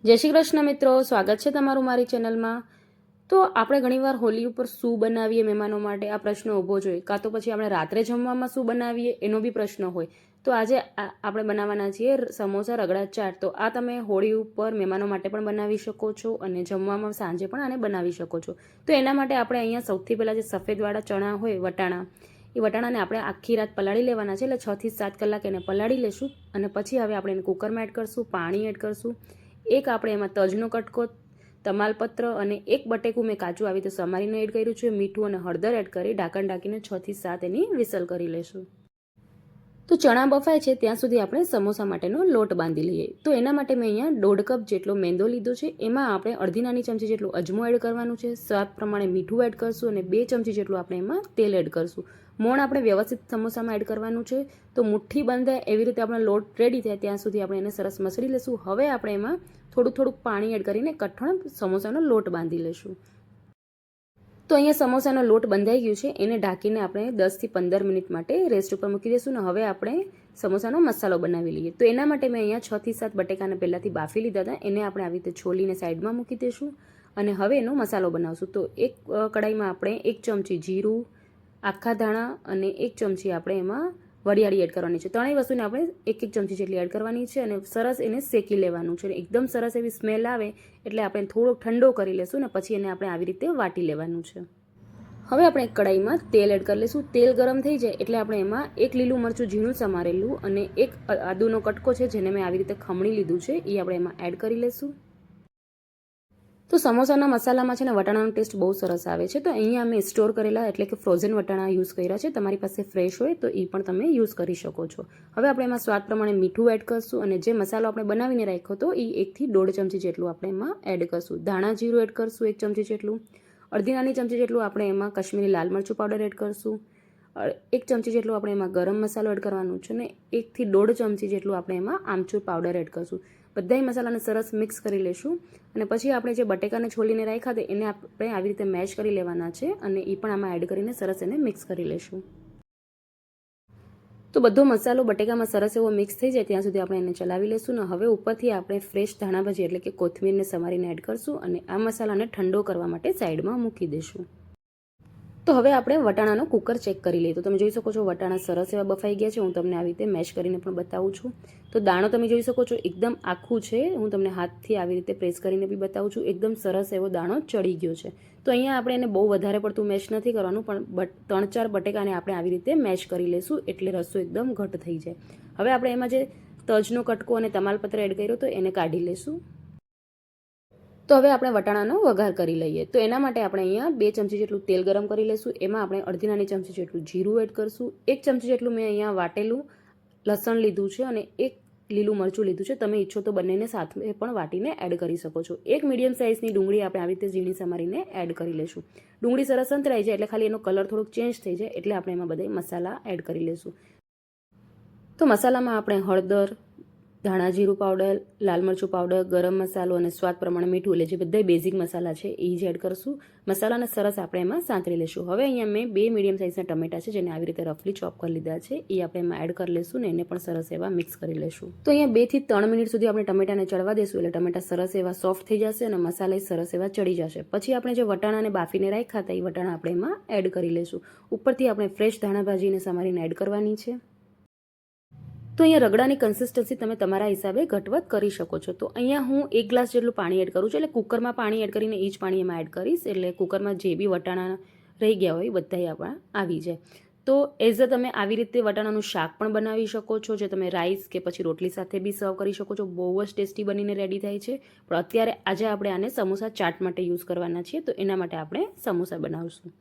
જય શ્રી કૃષ્ણ મિત્રો, સ્વાગત છે તમારું મારી ચેનલમાં। તો આપણે ઘણીવાર હોલી ઉપર શું બનાવીએ મહેમાનો માટે આ પ્રશ્ન ઊભો જોઈએ, કાં તો પછી આપણે રાત્રે જમવામાં શું બનાવીએ એનો બી પ્રશ્ન હોય। તો આજે આપણે બનાવવાના છીએ સમોસા રગડા ચાટ। તો આ તમે હોળી ઉપર મહેમાનો માટે પણ બનાવી શકો છો અને જમવામાં સાંજે પણ આને બનાવી શકો છો। તો એના માટે આપણે અહીંયા સૌથી પહેલાં જે સફેદવાળા ચણા હોય વટાણા, એ વટાણાને આપણે આખી રાત પલાળી લેવાના છે, એટલે 6 થી 7 કલાક એને પલાળી લેશું। અને પછી હવે આપણે એને કુકરમાં એડ કરશું, પાણી એડ કરશું, એક આપણે એમાં તજનો કટકો, તમાલપત્ર અને એક બટેકું મેં કાચું આવી રીતે સમારીને એડ કર્યું છે, મીઠું અને હળદર એડ કરી ઢાંકણ ઢાંકીને 6 થી 7 એની વિસલ કરી લેશું। તો ચણા બફાય છે ત્યાં સુધી આપણે સમોસા માટેનો લોટ બાંધી લઈએ। તો એના માટે મેં અહીંયા 1.5 કપ જેટલો મેંદો લીધો છે, એમાં આપણે અડધી નાની ચમચી જેટલું અજમો એડ કરવાનું છે, સ્વાદ પ્રમાણે મીઠું એડ કરશું અને 2 ચમચી જેટલું આપણે એમાં તેલ એડ કરશું। મોણ આપણે વ્યવસ્થિત સમોસામાં એડ કરવાનું છે, તો મુઠ્ઠી બંધાય એવી રીતે આપણો લોટ રેડી થાય ત્યાં સુધી આપણે એને સરસ મસળી લેશું। હવે આપણે એમાં થોડું પાણી એડ કરીને કઠણ સમોસાનો લોટ બાંધી લેશું। તો અહીંયા સમોસાનો લોટ બંધાઈ ગયું છે, એને ઢાંકીને આપણે 10 થી 15 મિનિટ માટે રેસ્ટ ઉપર મૂકી દઈશું ને હવે આપણે સમોસાનો મસાલો બનાવી લઈએ। તો એના માટે મેં અહીંયા 6 થી 7 બટેકાને પહેલાંથી બાફી લીધા હતા, એને આપણે આવી રીતે છોલીને સાઈડમાં મૂકી દઈશું અને હવે એનો મસાલો બનાવશું। તો એક કડાઈમાં આપણે 1 ચમચી જીરું, આખા ધાણા અને 1 ચમચી આપણે એમાં વરિયાળી એડ કરવાની છે। ત્રણેય વસ્તુને આપણે 1-1 ચમચી જેટલી એડ કરવાની છે અને સરસ એને શેકી લેવાનું છે। એકદમ સરસ એવી સ્મેલ આવે એટલે આપણે થોડો ઠંડો કરી લેશું ને પછી એને આપણે આવી રીતે વાટી લેવાનું છે। હવે આપણે એક કડાઈમાં તેલ એડ કરી લઈશું। તેલ ગરમ થઈ જાય એટલે આપણે એમાં 1 લીલું મરચું ઝીણું સમારેલું અને 1 આદુનો કટકો છે જેને મેં આવી રીતે ખમણી લીધું છે એ આપણે એમાં એડ કરી લઈશું। તો સમોસાના મસાલામાં છે ને વટાણાનો ટેસ્ટ બહુ સરસ આવે છે, તો અહીંયા અમે સ્ટોર કરેલા એટલે કે ફ્રોઝન વટાણા યુઝ કર્યા છે। તમારી પાસે ફ્રેશ હોય તો એ પણ તમે યુઝ કરી શકો છો। હવે આપણે એમાં સ્વાદ પ્રમાણે મીઠું એડ કરશું અને જે મસાલો આપણે બનાવીને રાખ્યો હતો એ 1 થી 1.5 ચમચી જેટલું આપણે એમાં એડ કરશું। ધાણા જીરું એડ કરશું 1 ચમચી જેટલું, અડધી નાની ચમચી જેટલું આપણે એમાં કશ્મીરી લાલ મરચું પાવડર એડ કરશું, 1 ચમચી જેટલું આપણે એમાં ગરમ મસાલો એડ કરવાનું છે ને 1 થી 1.5 ચમચી જેટલું આપણે એમાં આમચૂર પાવડર એડ કરશું। બધાય મસાલાને સરસ મિક્સ કરી લેશું અને પછી આપણે જે બટેકાને છોલીને રાખ્યા હતા એને આપણે આવી રીતે મેશ કરી લેવાના છે અને એ પણ આમાં એડ કરીને સરસ એને મિક્સ કરી લેશું। તો બધો મસાલો બટેકામાં સરસ એવો મિક્સ થઈ જાય ત્યાં સુધી આપણે એને ચલાવી લેશું ને હવે ઉપરથી આપણે ફ્રેશ ધાણાભાજી એટલે કે કોથમીરને સમારીને એડ કરશું અને આ મસાલાને ઠંડો કરવા માટે સાઈડમાં મૂકી દઈશું। તો હવે આપણે વટાણાનો કુકર ચેક કરી લઈએ। તો તમે જોઈ શકો છો વટાણા સરસ એવા બફાઈ ગયા છે, હું તમને આવી રીતે મેશ કરીને પણ બતાવું છું। તો દાણો તમે જોઈ શકો છો એકદમ આખું છે, હું તમને હાથથી આવી રીતે પ્રેસ કરીને બી બતાવું છું, એકદમ સરસ એવો દાણો ચડી ગયો છે। તો અહીંયા આપણે એને બહુ વધારે પડતું મેશ નથી કરવાનું, પણ 3-4 બટેકાને આપણે આવી રીતે મેશ કરી લઈશું એટલે રસો એકદમ ઘટ થઈ જાય। હવે આપણે એમાં જે તજનો કટકો અને તમાલપત્ર એડ કર્યો તો એને કાઢી લઈશું। તો હવે આપણે વટાણાનો વઘાર કરી લઈએ। તો એના માટે આપણે અહીંયા 2 ચમચી જેટલું તેલ ગરમ કરી લઈશું, એમાં આપણે અડધી નાની ચમચી જેટલું જીરું એડ કરશું, 1 ચમચી જેટલું મેં અહીંયા વાટેલું લસણ લીધું છે અને 1 લીલું મરચું લીધું છે, તમે ઈચ્છો તો બંનેને સાથે પણ વાટીને એડ કરી શકો છો। 1 મીડિયમ સાઇઝની ડુંગળી આપણે આવી રીતે ઝીણી સમારીને એડ કરી લઈશું। ડુંગળી સરસ સંતરાઈ જાય એટલે ખાલી એનો કલર થોડોક ચેન્જ થઈ જાય એટલે આપણે એમાં બધા મસાલા એડ કરી લઈશું। તો મસાલામાં આપણે હળદર, ધાણા જીરું પાવડર, લાલ મરચું પાવડર, ગરમ મસાલો અને સ્વાદ પ્રમાણે મીઠું એટલે જે બધા બેઝિક મસાલા છે એ જ એડ કરશું। મસાલાને સરસ આપણે એમાં સાંતળી લઈશું। હવે અહીંયા મેં 2 મીડિયમ સાઇઝના ટમેટા છે જેને આવી રીતે રફલી ચોપ કરી લીધા છે એ આપણે એમાં એડ કરી લઈશું ને એને પણ સરસ એવા મિક્સ કરી લઈશું। તો અહીંયા 2 થી 3 મિનિટ સુધી આપણે ટમેટાને ચડવા દઈશું એટલે ટમેટા સરસ એવા સોફ્ટ થઈ જશે અને મસાલા સરસ એવા ચડી જશે। પછી આપણે જે વટાણાને બાફીને રાખ્યા હતા એ વટાણા આપણે એમાં એડ કરી લઈશું। ઉપરથી આપણે ફ્રેશ ધાણા ભાજીને સમારીને એડ કરવાની છે। તો અહીંયા રગડાની કન્સિસ્ટન્સી તમે તમારા હિસાબે ઘટવત કરી શકો છો। તો અહીંયા હું 1 ગ્લાસ જેટલું પાણી એડ કરું છું, એટલે કુકરમાં પાણી એડ કરીને એ જ પાણી એમાં એડ કરીશ એટલે કુકરમાં જે બી વટાણા રહી ગયા હોય બધા આપણા આવી જાય। તો એઝ અ તમે આવી રીતે વટાણાનું શાક પણ બનાવી શકો છો, જે તમે રાઈસ કે પછી રોટલી સાથે બી સર્વ કરી શકો છો, બહુ જ ટેસ્ટી બનીને રેડી થાય છે। પણ અત્યારે આજે આપણે આને સમોસા ચાટ માટે યુઝ કરવાના છીએ, તો એના માટે આપણે સમોસા બનાવશું।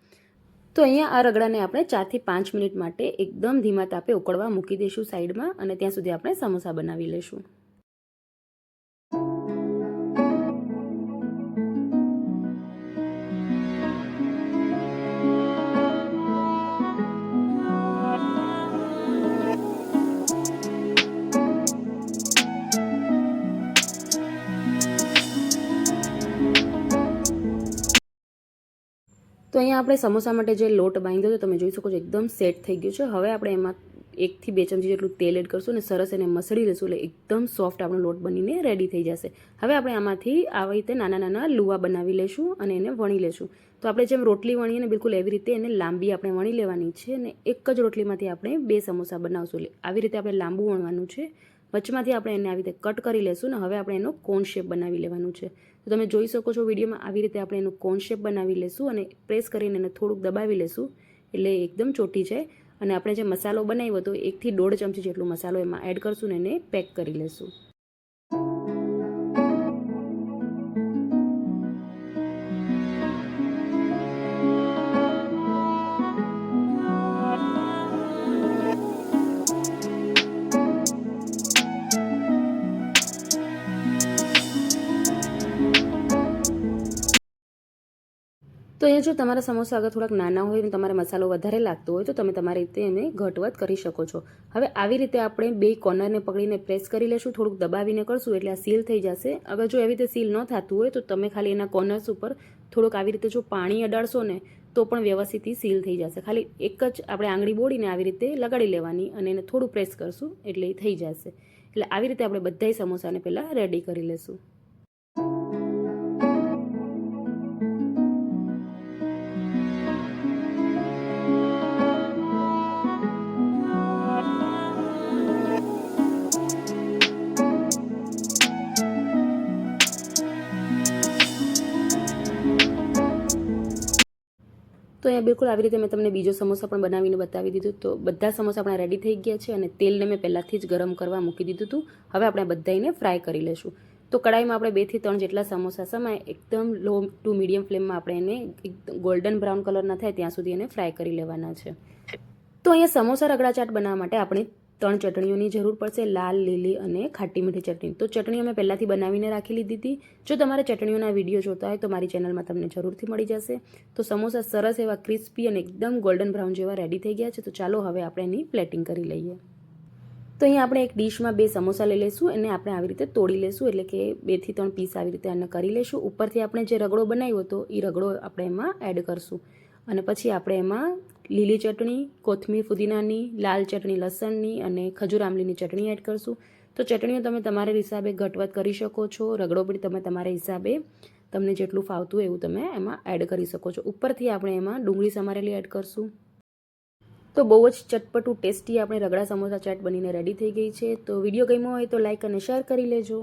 તો અહીંયા આ રગડાને આપણે 4 થી 5 મિનિટ માટે એકદમ ધીમા તાપે ઉકળવા મૂકી દઈશું સાઈડમાં અને ત્યાં સુધી આપણે સમોસા બનાવી લઈશું। તો અહીંયા આપણે સમોસા માટે જે લોટ બાંધ્યો તો તમે જોઈ શકો છો એકદમ સેટ થઈ ગયું છે। હવે આપણે એમાં 1 થી 2 ચમચી જેટલું તેલ એડ કરશું અને સરસ એને મસળી લેશું એટલે એકદમ સોફ્ટ આપણો લોટ બનીને રેડી થઈ જશે. હવે આપણે આમાંથી આવી રીતે નાના નાના લુવા બનાવી લેશું અને એને વણી લેશું. તો આપણે જેમ રોટલી વણીએ ને બિલકુલ એવી રીતે એને લાંબી આપણે વણી લેવાની છે અને એક જ રોટલીમાંથી આપણે 2 સમોસા બનાવશું. એટલે આવી રીતે આપણે લાંબુ વણવાનું છે. વચમાંથી આપણે એને આવી રીતે કટ કરી લેશું ને હવે આપણે એનો કોન શેપ બનાવી લેવાનું છે. તો તમે જોઈ શકો છો વિડીયોમાં આવી રીતે આપણે એનું કોન શેપ બનાવી લેશું અને પ્રેસ કરીને એને થોડુંક દબાવી લેશું એટલે એકદમ ચોટી જાય. અને આપણે જે મસાલો બનાવ્યો હતો 1 થી 1.5 ચમચી જેટલો મસાલો એમાં એડ કરશું ને એને પેક કરી લેશું. તો અહીંયા જો તમારા સમોસા અગર થોડાક નાના હોય અને તમારે મસાલો વધારે લાગતો હોય તો તમે તમારી રીતે એને ઘટવત કરી શકો છો. હવે આવી રીતે આપણે 2 કોર્નરને પકડીને પ્રેસ કરી લેશું, થોડુંક દબાવીને કરશું એટલે આ સીલ થઈ જશે. અગર જો એવી રીતે સીલ ન થતું હોય તો તમે ખાલી એના કોર્નર્સ ઉપર થોડુંક આવી રીતે જો પાણી અડાડશો ને તો પણ વ્યવસ્થિતથી સીલ થઈ જશે. ખાલી એક જ આપણે આંગળી બોળીને આવી રીતે લગાડી લેવાની અને એને થોડું પ્રેસ કરશું એટલે થઈ જશે. એટલે આવી રીતે આપણે બધાય સમોસાને પહેલાં રેડી કરી લેશું. તો અહીંયા બિલકુલ આવી રીતે મેં તમને બીજો સમોસા પણ બનાવીને બતાવી દીધું. તો બધા સમોસા આપણા રેડી થઈ ગયા છે અને તેલને મેં પહેલાંથી જ ગરમ કરવા મૂકી દીધું હતું. હવે આપણે બધાને ફ્રાય કરી લેશું. તો કડાઈમાં આપણે 2 થી 3 જેટલા સમોસા સમાય એકદમ લો ટુ મીડિયમ ફ્લેમમાં આપણે એને એકદમ ગોલ્ડન બ્રાઉન કલરના થાય ત્યાં સુધી એને ફ્રાય કરી લેવાના છે. તો અહીંયા સમોસા રગડા ચાટ બનાવવા માટે આપણે 3 ચટણીઓની જરૂર પડશે, લાલ, લીલી અને ખાટી મીઠી ચટણી. તો ચટણીઓ મેં પહેલાંથી બનાવીને રાખી લીધી હતી. જો તમારે ચટણીઓના વિડીયો જોતા હોય તો મારી ચેનલમાં તમને જરૂરથી મળી જશે. તો સમોસા સરસ એવા ક્રિસ્પી અને એકદમ ગોલ્ડન બ્રાઉન જેવા રેડી થઈ ગયા છે. તો ચાલો હવે આપણે એની પ્લેટિંગ કરી લઈએ. તો અહીંયા આપણે એક ડીશમાં 2 સમોસા લઈ લઈશું એને આપણે આવી રીતે તોડી લઈશું એટલે કે 2 થી 3 પીસ આવી રીતે એને કરી લઈશું. ઉપરથી આપણે જે રગડો બનાવ્યો હતો એ રગડો આપણે એમાં એડ કરશું અને પછી આપણે એમાં લીલી ચટણી, કોથમીર ફુદીનાની, લાલ ચટણી લસણની અને ખજૂર આમલીની ચટણી એડ કરશું. તો ચટણીઓ તમે તમારા હિસાબે ઘટવત કરી શકો છો. રગડો પણ તમે તમારા હિસાબે તમને જેટલું ફાવતું એવું તમે એમાં એડ કરી શકો છો. ઉપરથી આપણે એમાં ડુંગળી સમારેલી એડ કરશું. તો બહુ જ ચટપટું ટેસ્ટી આપણે રગડા સમોસા ચાટ બનીને રેડી થઈ ગઈ છે. તો વિડીયો ગમ્યો હોય તો લાઇક અને શેર કરી લેજો.